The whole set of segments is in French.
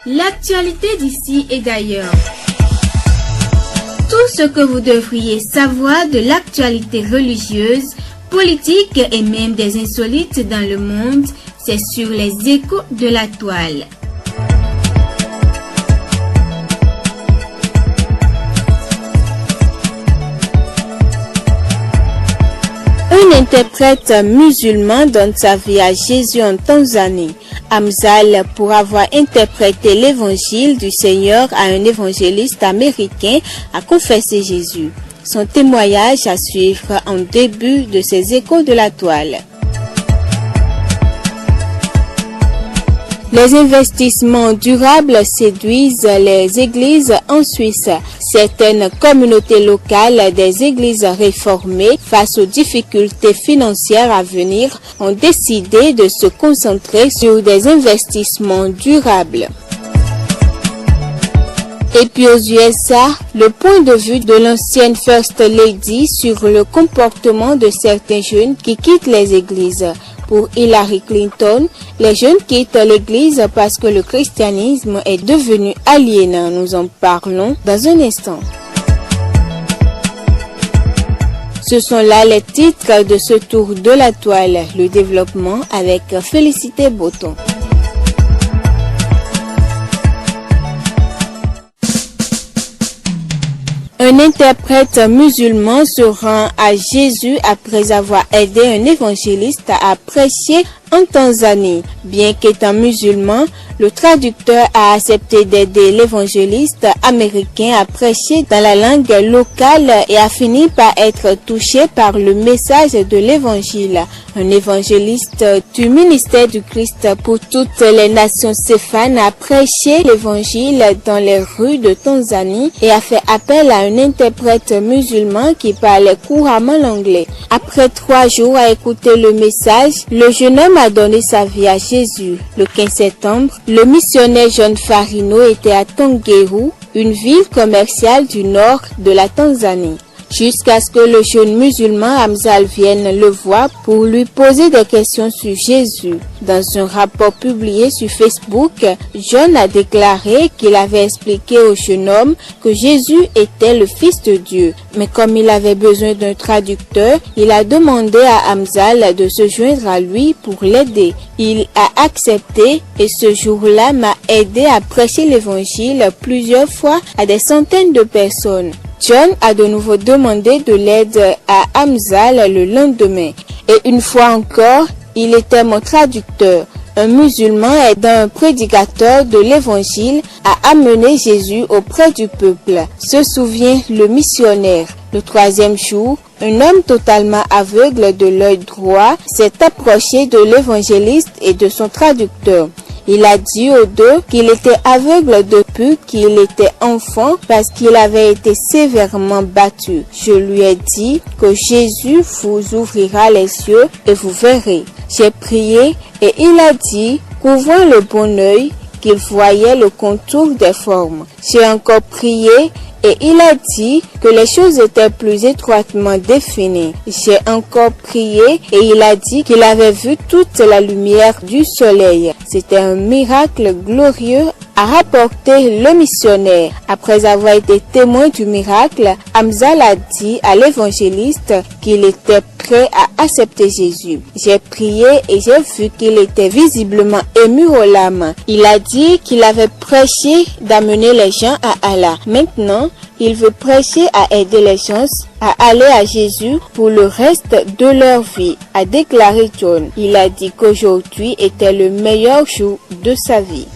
L'actualité d'ici et d'ailleurs. Tout ce que vous devriez savoir de l'actualité religieuse, politique et même des insolites dans le monde, c'est sur les échos de la toile. Un interprète musulman donne sa vie à Jésus en Tanzanie. Hamzal, pour avoir interprété l'évangile du Seigneur à un évangéliste américain, a confessé Jésus. Son témoignage à suivre en début de ces échos de la toile. Les investissements durables séduisent les églises en Suisse. Certaines communautés locales des églises réformées, face aux difficultés financières à venir, ont décidé de se concentrer sur des investissements durables. Et puis aux USA, le point de vue de l'ancienne First Lady sur le comportement de certains jeunes qui quittent les églises. Pour Hillary Clinton, les jeunes quittent l'église parce que le christianisme est devenu aliénant. Nous en parlons dans un instant. Ce sont là les titres de ce tour de la toile. Le développement avec Félicité Botton. Un interprète musulman se rend à Jésus après avoir aidé un évangéliste à prêcher en Tanzanie. Bien qu'étant musulman, le traducteur a accepté d'aider l'évangéliste américain à prêcher dans la langue locale et a fini par être touché par le message de l'évangile. Un évangéliste du ministère du Christ pour toutes les nations Stéphane a prêché l'évangile dans les rues de Tanzanie et a fait appel à un interprète musulman qui parlait couramment l'anglais. Après 3 jours à écouter le message, le jeune homme a donné sa vie à Jésus. Le 15 septembre, le missionnaire John Farino était à Tongeru, une ville commerciale du nord de la Tanzanie. Jusqu'à ce que le jeune musulman Hamzal vienne le voir pour lui poser des questions sur Jésus. Dans un rapport publié sur Facebook, John a déclaré qu'il avait expliqué au jeune homme que Jésus était le Fils de Dieu. Mais comme il avait besoin d'un traducteur, il a demandé à Hamzal de se joindre à lui pour l'aider. Il a accepté et ce jour-là m'a aidé à prêcher l'évangile plusieurs fois à des centaines de personnes. John a de nouveau demandé de l'aide à Hamzal le lendemain. Et une fois encore, il était mon traducteur. Un musulman aidant un prédicateur de l'évangile à amener Jésus auprès du peuple, se souvient le missionnaire. Le 3e jour, un homme totalement aveugle de l'œil droit s'est approché de l'évangéliste et de son traducteur. Il a dit aux deux qu'il était aveugle depuis qu'il était enfant parce qu'il avait été sévèrement battu. Je lui ai dit que Jésus vous ouvrira les yeux et vous verrez. J'ai prié et il a dit, couvrant le bon œil, qu'il voyait le contour des formes. J'ai encore prié et il a dit que les choses étaient plus étroitement définies. J'ai encore prié et il a dit qu'il avait vu toute la lumière du soleil. C'était un miracle glorieux, a rapporté le missionnaire. Après avoir été témoin du miracle, Hamzal a dit à l'évangéliste qu'il était prêt à accepter Jésus. J'ai prié et j'ai vu qu'il était visiblement ému aux larmes. Il a dit qu'il avait prêché d'amener les gens à Allah. Maintenant, il veut prêcher à aider les gens à aller à Jésus pour le reste de leur vie, a déclaré John. Il a dit qu'aujourd'hui était le meilleur jour de sa vie.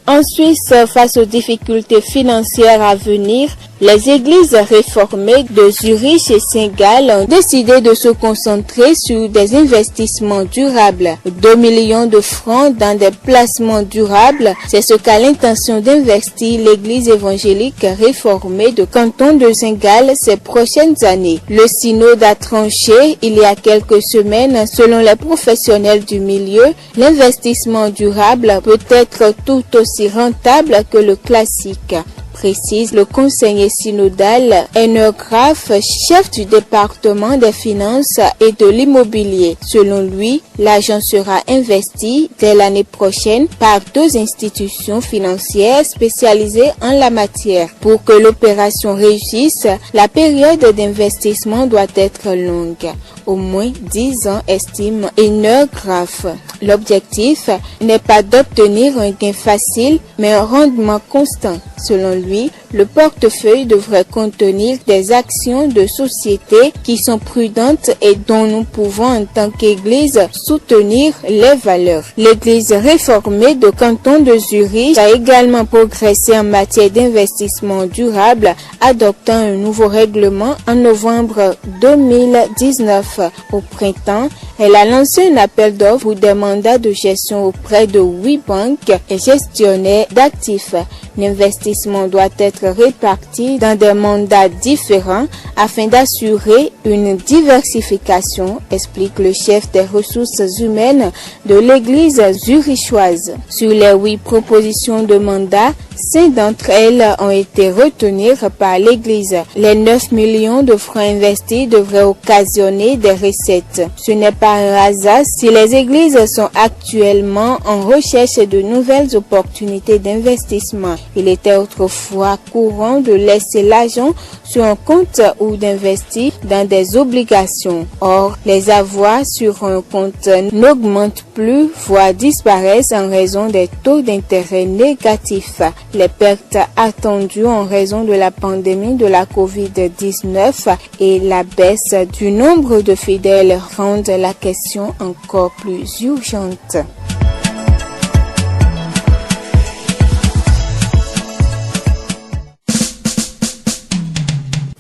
En Suisse, face aux difficultés financières à venir, les églises réformées de Zurich et Saint-Gall ont décidé de se concentrer sur des investissements durables. 2 millions de francs dans des placements durables, c'est ce qu'a l'intention d'investir l'église évangélique réformée de canton de Saint-Gall ces prochaines années. Le synode a tranché il y a quelques semaines. Selon les professionnels du milieu, l'investissement durable peut être tout aussi rentable que le classique. précise le conseiller synodal Heiner Graf, chef du département des finances et de l'immobilier. Selon lui, l'argent sera investi dès l'année prochaine par 2 institutions financières spécialisées en la matière. Pour que l'opération réussisse, la période d'investissement doit être longue, au moins 10 ans, estime Heiner Graf. L'objectif n'est pas d'obtenir un gain facile, mais un rendement constant. Selon lui, le portefeuille devrait contenir des actions de société qui sont prudentes et dont nous pouvons en tant qu'Église soutenir les valeurs. L'Église réformée de canton de Zurich a également progressé en matière d'investissement durable, adoptant un nouveau règlement en novembre 2019. Au printemps, elle a lancé un appel d'offres pour des mandats de gestion auprès de 8 banques et gestionnaires d'actifs. L'investissement doit être réparti dans des mandats différents afin d'assurer une diversification, explique le chef des ressources humaines de l'église zurichoise. Sur les 8 propositions de mandats, 5 d'entre elles ont été retenues par l'église. Les 9 millions de francs investis devraient occasionner des recettes. Ce n'est pas un hasard si les églises sont actuellement en recherche de nouvelles opportunités d'investissement. Il était autrefois courant de laisser l'argent sur un compte ou d'investir dans des obligations. Or, les avoirs sur un compte n'augmentent plus, voire disparaissent en raison des taux d'intérêt négatifs. Les pertes attendues en raison de la pandémie de la COVID-19 et la baisse du nombre de fidèles rendent la question encore plus urgente.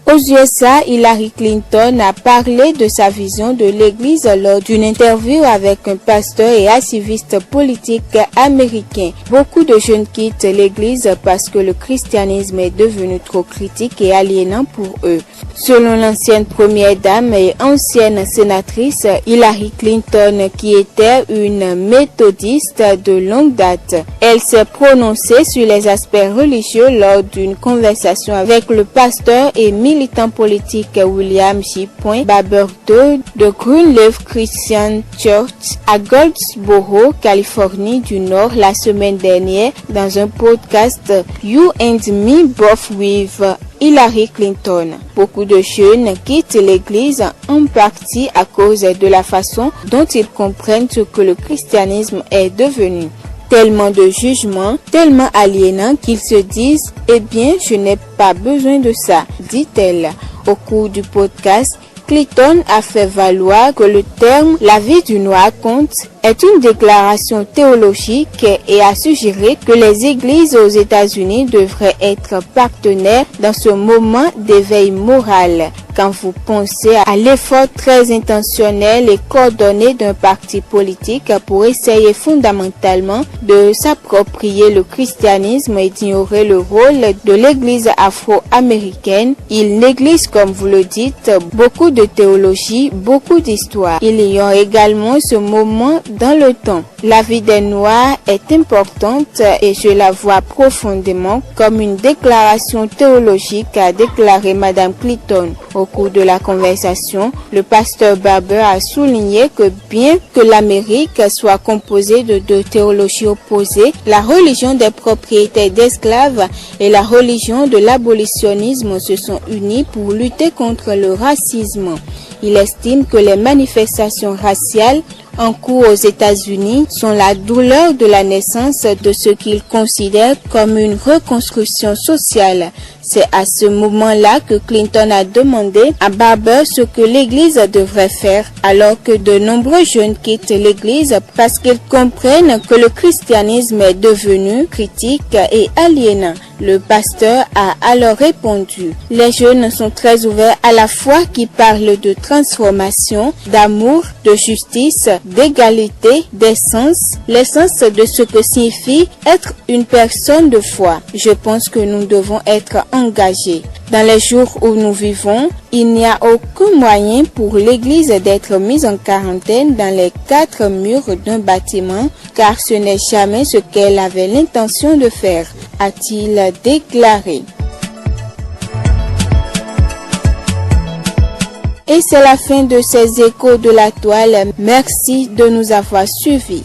Aux USA, Hillary Clinton a parlé de sa vision de l'Église lors d'une interview avec un pasteur et activiste politique américain. Beaucoup de jeunes quittent l'Église parce que le christianisme est devenu trop critique et aliénant pour eux. Selon l'ancienne première dame et ancienne sénatrice Hillary Clinton, qui était une méthodiste de longue date, elle s'est prononcée sur les aspects religieux lors d'une conversation avec le pasteur et militant politique William J. Barber II de Greenleaf Christian Church à Goldsboro, Californie du Nord la semaine dernière dans un podcast You and Me Both with Hillary Clinton. Beaucoup de jeunes quittent l'Église en partie à cause de la façon dont ils comprennent ce que le christianisme est devenu. Tellement de jugements, tellement aliénants qu'ils se disent « Eh bien, je n'ai pas besoin de ça », dit-elle. Au cours du podcast, Clinton a fait valoir que le terme « la vie du noir compte » est une déclaration théologique et a suggéré que les églises aux États-Unis devraient être partenaires dans ce moment d'éveil moral. Quand vous pensez à l'effort très intentionnel et coordonné d'un parti politique pour essayer fondamentalement de s'approprier le christianisme et d'ignorer le rôle de l'église afro-américaine, il néglige, comme vous le dites, beaucoup de théologie, beaucoup d'histoire. Il y a également ce moment dans le temps. La vie des Noirs est importante et je la vois profondément comme une déclaration théologique, a déclaré Madame Clinton. Au cours de la conversation, le pasteur Barber a souligné que bien que l'Amérique soit composée de 2 théologies opposées, la religion des propriétaires d'esclaves et la religion de l'abolitionnisme se sont unies pour lutter contre le racisme. Il estime que les manifestations raciales en cours aux États-Unis sont la douleur de la naissance de ce qu'il considère comme une reconstruction sociale. C'est à ce moment-là que Clinton a demandé à Barber ce que l'Église devrait faire, alors que de nombreux jeunes quittent l'Église parce qu'ils comprennent que le christianisme est devenu critique et aliénant. Le pasteur a alors répondu: les jeunes sont très ouverts à la foi qui parle de transformation, d'amour, de justice, d'égalité, d'essence, l'essence de ce que signifie être une personne de foi. Je pense que nous devons être engagés. Dans les jours où nous vivons, il n'y a aucun moyen pour l'Église d'être mise en quarantaine dans les 4 murs d'un bâtiment, car ce n'est jamais ce qu'elle avait l'intention de faire. a-t-il déclaré. Et c'est la fin de ces échos de la toile. Merci de nous avoir suivis.